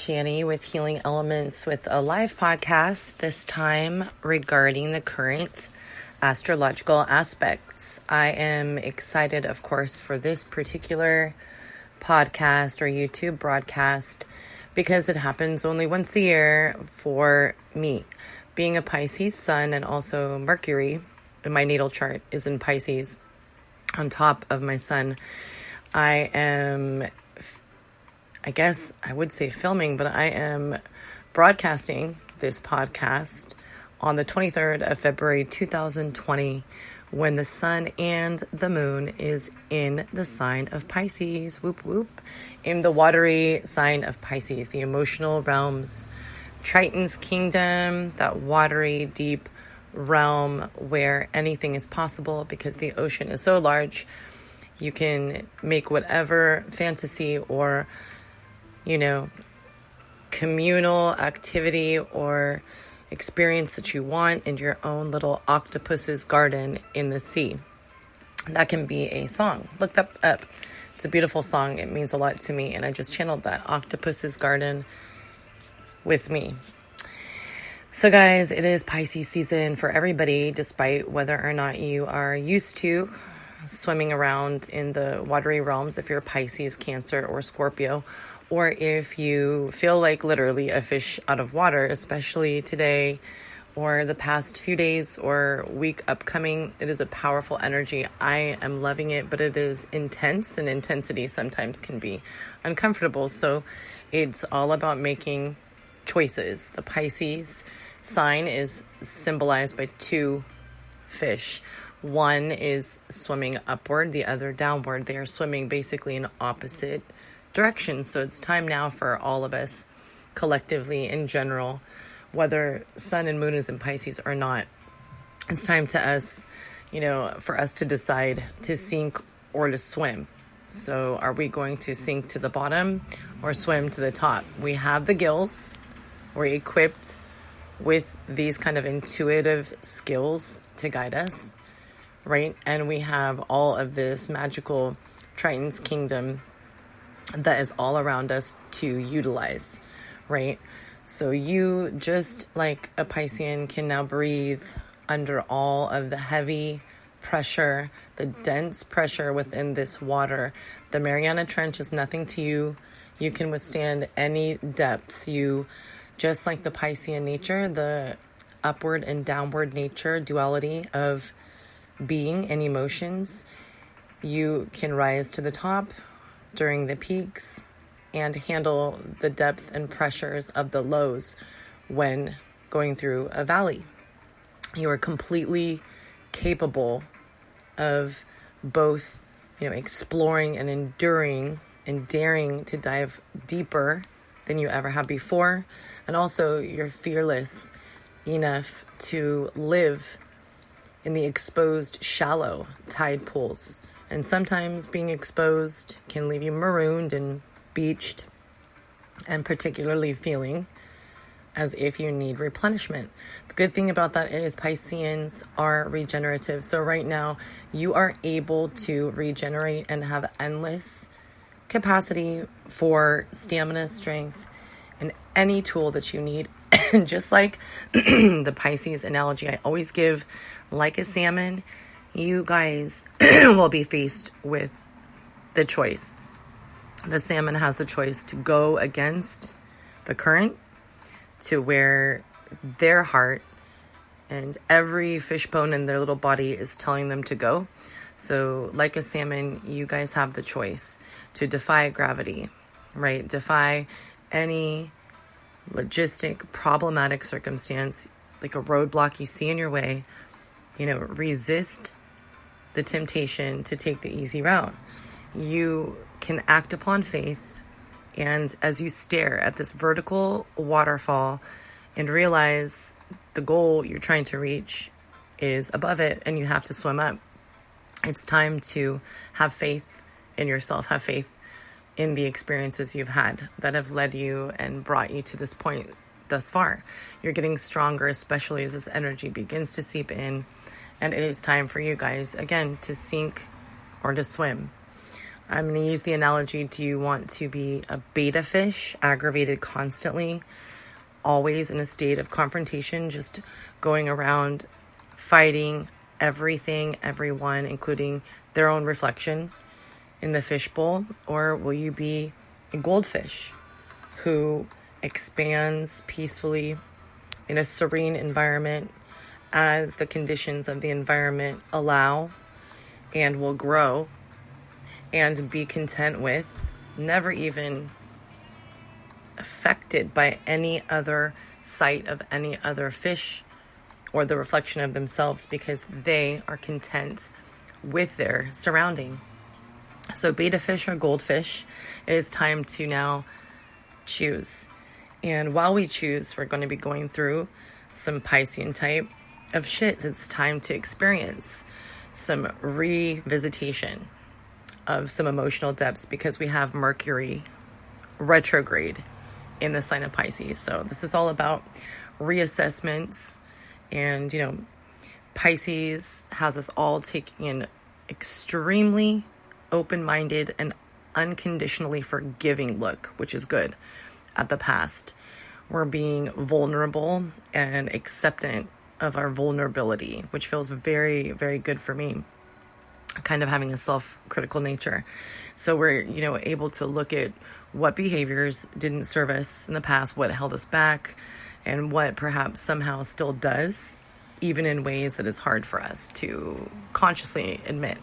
Shani with Healing Elements with a live podcast, this time regarding the current astrological aspects. I am excited, of course, for this particular podcast or YouTube broadcast because it happens only once a year for me. Being a Pisces sun and also Mercury in my natal chart is in Pisces on top of my sun. I am, I guess I would say filming, but I am broadcasting this podcast on the 23rd of February, 2020, when the sun and the moon is in the sign of Pisces, whoop, whoop, in the watery sign of Pisces, the emotional realms, Triton's kingdom, that watery, deep realm where anything is possible because the ocean is so large. You can make whatever fantasy or, communal activity or experience that you want in your own little octopus's garden in the sea. That can be a song. Look that up. It's a beautiful song. It means a lot to me. And I just channeled that octopus's garden with me. So guys, it is Pisces season for everybody, despite whether or not you are used to swimming around in the watery realms, if you're Pisces, Cancer, or Scorpio, or if you feel like literally a fish out of water, especially today or the past few days or week upcoming. It is a powerful energy. I am loving it, but it is intense, and intensity sometimes can be uncomfortable. So it's all about making choices. The Pisces sign is symbolized by two fish. One is swimming upward, the other downward. They are swimming basically in opposite directions. So it's time now for all of us collectively in general, whether sun and moon is in Pisces or not. It's time to us, for us to decide to sink or to swim. So are we going to sink to the bottom or swim to the top? We have the gills. We're equipped with these kind of intuitive skills to guide us, right? And we have all of this magical Triton's kingdom that is all around us to utilize, right? So you, just like a Piscean, can now breathe under all of the heavy pressure, the dense pressure within this water. The Mariana Trench is nothing to you. You can withstand any depths. You, just like the Piscean nature, the upward and downward nature, duality of being and emotions, you can rise to the top during the peaks and handle the depth and pressures of the lows when going through a valley. You are completely capable of both, exploring and enduring and daring to dive deeper than you ever have before. And also you're fearless enough to live in the exposed, shallow tide pools. And sometimes being exposed can leave you marooned and beached, and particularly feeling as if you need replenishment. The good thing about that is Pisceans are regenerative. So right now you are able to regenerate and have endless capacity for stamina, strength, and any tool that you need. Just like the Pisces analogy I always give, like a salmon, you guys will be faced with the choice. The salmon has the choice to go against the current to where their heart and every fish bone in their little body is telling them to go. So like a salmon, you guys have the choice to defy gravity, right? Defy any logistic, problematic circumstance, like a roadblock you see in your way, resist the temptation to take the easy route. You can act upon faith, and as you stare at this vertical waterfall and realize the goal you're trying to reach is above it and you have to swim up, it's time to have faith in yourself, have faith in the experiences you've had that have led you and brought you to this point thus far. You're getting stronger, especially as this energy begins to seep in. And it is time for you guys, again, to sink or to swim. I'm going to use the analogy, do you want to be a beta fish, aggravated constantly, always in a state of confrontation, just going around fighting everything, everyone, including their own reflection in the fishbowl? Or will you be a goldfish who expands peacefully in a serene environment as the conditions of the environment allow, and will grow and be content with, never even affected by any other sight of any other fish or the reflection of themselves, because they are content with their surrounding? So beta fish or goldfish, it is time to now choose. And while we choose, we're going to be going through some Piscean type of shit. It's time to experience some revisitation of some emotional depths, because we have Mercury retrograde in the sign of Pisces. So this is all about reassessments. And, Pisces has us all taking an extremely open-minded and unconditionally forgiving look, which is good, at the past. We're being vulnerable and acceptant of our vulnerability, which feels very, very good for me, kind of having a self-critical nature. So we're, able to look at what behaviors didn't serve us in the past, what held us back, and what perhaps somehow still does, even in ways that is hard for us to consciously admit.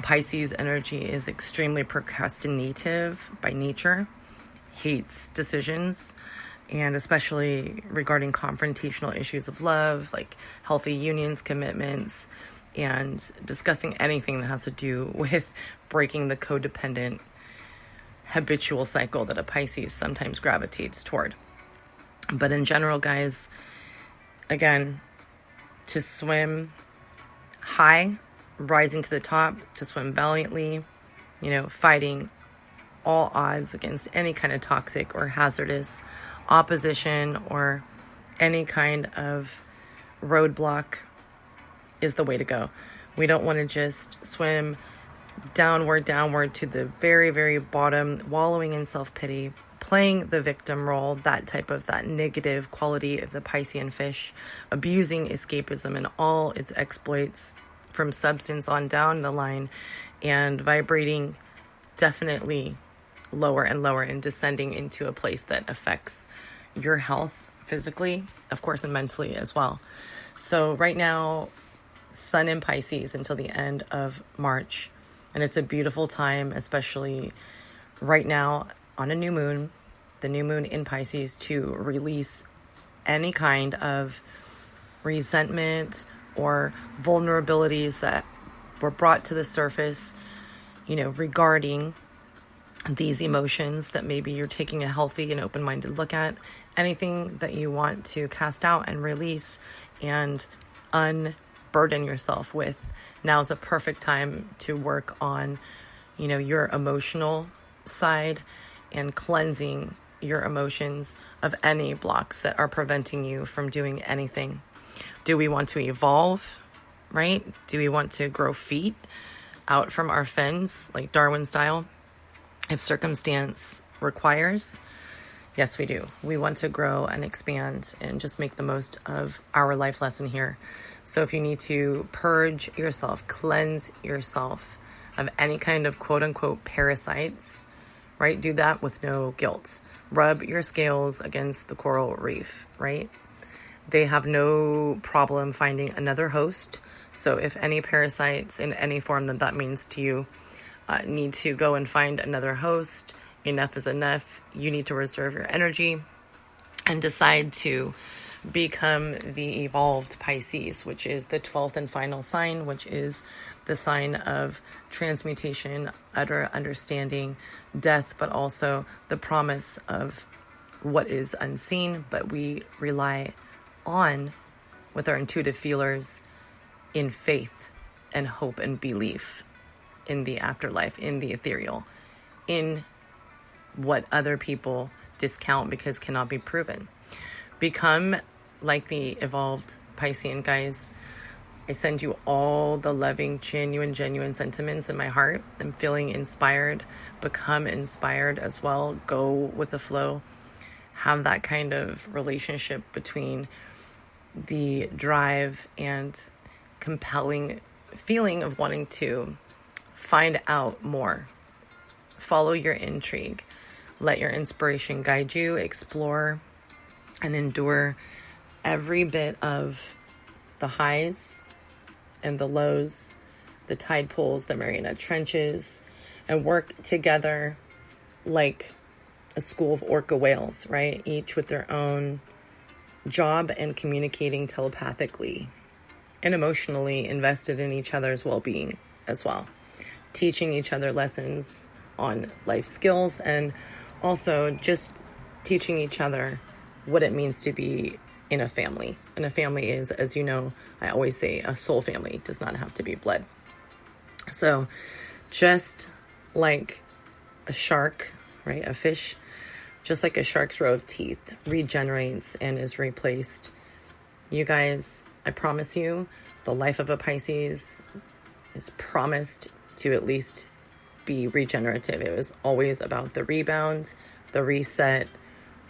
Pisces energy is extremely procrastinative by nature, hates decisions, and especially regarding confrontational issues of love, like healthy unions, commitments, and discussing anything that has to do with breaking the codependent habitual cycle that a Pisces sometimes gravitates toward. But in general, guys, again, to swim high, rising to the top, to swim valiantly, fighting all odds against any kind of toxic or hazardous opposition or any kind of roadblock is the way to go. We don't want to just swim downward to the very, very bottom, wallowing in self-pity, playing the victim role, that negative quality of the Piscean fish, abusing escapism and all its exploits from substance on down the line, and vibrating definitely lower and lower and descending into a place that affects your health physically, of course, and mentally as well. So right now, Sun in Pisces until the end of March. And it's a beautiful time, especially right now on a new moon, the new moon in Pisces, to release any kind of resentment or vulnerabilities that were brought to the surface, regarding these emotions that maybe you're taking a healthy and open-minded look at. Anything that you want to cast out and release and unburden yourself with, now's a perfect time to work on, your emotional side and cleansing your emotions of any blocks that are preventing you from doing anything. Do we want to evolve, right? Do we want to grow feet out from our fins, like Darwin style, if circumstance requires? Yes, we do. We want to grow and expand and just make the most of our life lesson here. So if you need to purge yourself, cleanse yourself of any kind of quote unquote parasites, right? Do that with no guilt. Rub your scales against the coral reef, right? They have no problem finding another host. So if any parasites in any form that means to you need to go and find another host, enough is enough. You need to reserve your energy and decide to become the evolved Pisces, which is the 12th and final sign, which is the sign of transmutation, utter understanding, death, but also the promise of what is unseen, but we rely on with our intuitive feelers in faith and hope and belief in the afterlife, in the ethereal, in what other people discount because cannot be proven. Become like the evolved Piscean, guys. I send you all the loving, genuine sentiments in my heart. I'm feeling inspired. Become inspired as well. Go with the flow. Have that kind of relationship between the drive and compelling feeling of wanting to find out more. Follow your intrigue. Let your inspiration guide you. Explore and endure every bit of the highs and the lows, the tide pools, the marionette trenches, and work together like a school of orca whales, right? Each with their own job and communicating telepathically and emotionally invested in each other's well-being as well. Teaching each other lessons on life skills and also just teaching each other what it means to be in a family. And a family is, as you know, I always say a soul family does not have to be blood. So just like a shark, right? A fish, just like a shark's row of teeth regenerates and is replaced. You guys, I promise you, the life of a Pisces is promised to at least be regenerative. It was always about the rebound, the reset,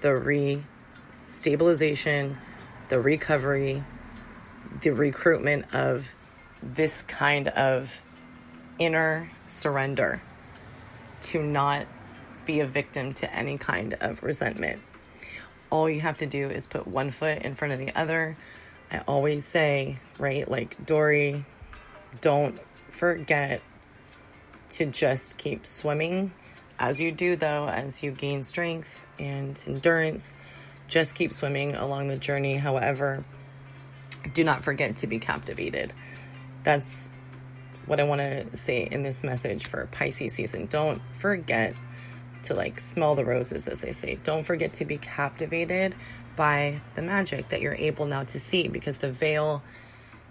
the re-stabilization, the recovery, the recruitment of this kind of inner surrender to not be a victim to any kind of resentment. All you have to do is put one foot in front of the other. I always say, right, like Dory, don't forget to just keep swimming. As you do, though, as you gain strength and endurance, just keep swimming along the journey. However, do not forget to be captivated. That's what I want to say in this message for Pisces season. Don't forget to like smell the roses, as they say. Don't forget to be captivated by the magic that you're able now to see, because the veil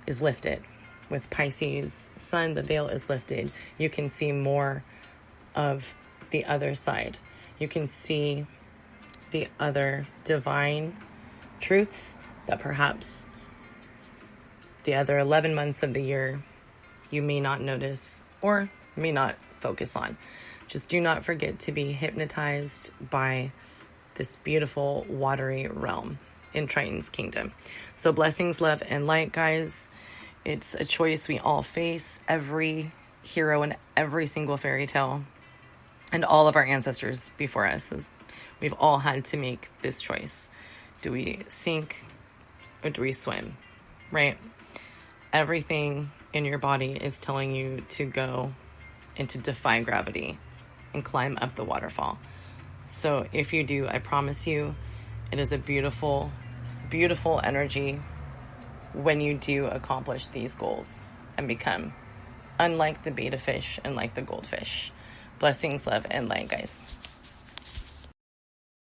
is lifted. With Pisces sun, the veil is lifted. You can see more of the other side. You can see the other divine truths that perhaps the other 11 months of the year you may not notice or may not focus on. Just do not forget to be hypnotized by this beautiful watery realm in Triton's kingdom. So blessings, love, and light, guys. It's a choice we all face. Every hero in every single fairy tale and all of our ancestors before us, we've all had to make this choice. Do we sink or do we swim, right? Everything in your body is telling you to go and to defy gravity and climb up the waterfall. So if you do, I promise you, it is a beautiful, beautiful energy when you do accomplish these goals and become unlike the beta fish and like the goldfish. Blessings, love, and light, guys.